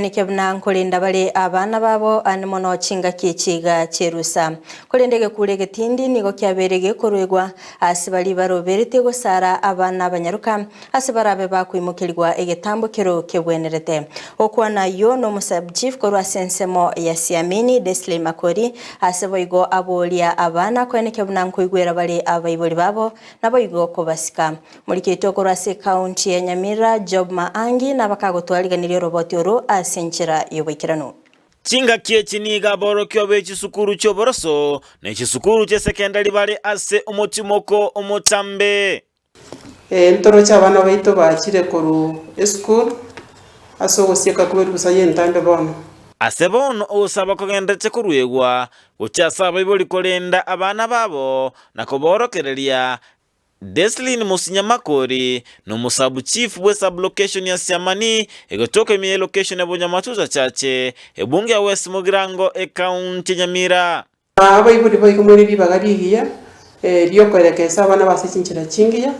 Nikebna nkolinda bale abana babo animono chinga kichiga cherusa kolendege kulege tindi nigo kyaberege korwegwa asibali baroberete gosara abana banyaruka asibarabe bakwimukirwa egetambukiro kebwenerete okwana yo no musabchief korwa sensemo ya Siamini Desley Makori asiboigo abolia abana kwene kebna nkoigwera bale abayiboli babo naboigo kobasika muri kitoko se county ya Nyamira Job Maangi nabakagotwaliganiryo roboti oro senchera yobekirano chinga kiechiniga boro kyobe chisukuru choboroso ne chisukuru che secondary bale ase omotimoko omotambe entoro cy'abana baito bakire koru school asogosieka kubera gusaye ntambe bono ase bono osaba kogendetse kurwegwa guchasaba iboli kolenda abana babo nakoborokereria Desley Musinya Makori no musabu chief we sub location ya Siamani egotoke mi location ya Bonyamatuza chache ebunge ya West Mugirango county Nyamira abayibuli bayikomwereri bagarigiya riyo kwerekeza abana basichinchira chingiya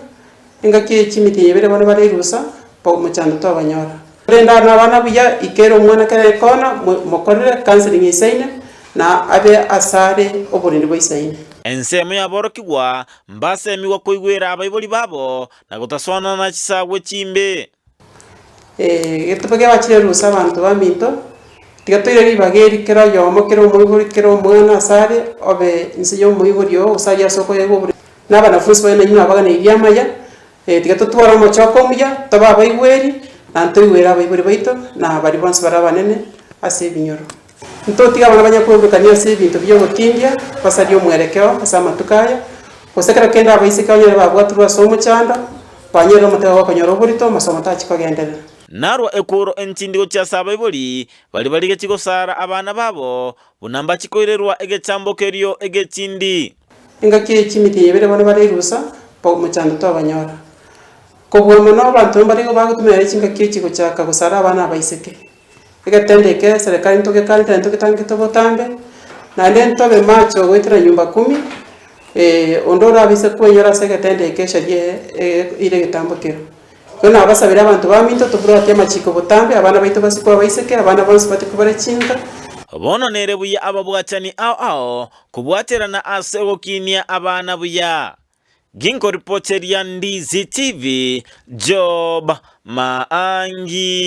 ingake chimiti yebere bana barerusa pa muchando to abanyora renda n'abana buya ikero mwana kare kona mokorere counseling isaine na abe asare oburindi boisaine ensemo ya borokigwa mbase miwa koigwera abayiboli babo na gutaswana na chisagwe chimbe etopage bachire rusa abantu baminto tigatoire ribageri kero yomo kero muiboli kero mwana asare obe insiyo muiboli o usaya soko yego nabana fusi bana nyina abagana ibyamaya tigatotwara mo choko muya toba abayigweri nanto igwera abayiboli baito na bari bonse barabanene ase binyoro ntotiga bana banyakurukania se bintu byo gutindia basadio mwerekeo asama tukaya kosekera kenda abaisika onyere babwaturwa somo chanda banyero mutego bakonyoro burito masomo tachi kogenderera narwa ekuro entindigo cha sabayiboli bali balige chigosara abana babo bunamba chikoirerwa egechambokerio egetindi ingaki chimiti yebere bana barerusa po muchando to abanyora kobwo mono abantu barigo bagutumira chinga kichigo chaka gusara abana abaisike igatendeke serikali ntoke kalita ntoke tangi tobotambe na ndentobe macho wetira nyumba 10 ondora abise kwenyora segatendeke shaje ile gitambukiro kona abasabira abantu baminto tubura tema chiko botambe abana baito basikwa baiseke abana bonse batikubare chinga bono nere buya ababwachani ao kubwaterana ase gokinia abana buya ginko reporter ya Ndizi TV Job Maangi.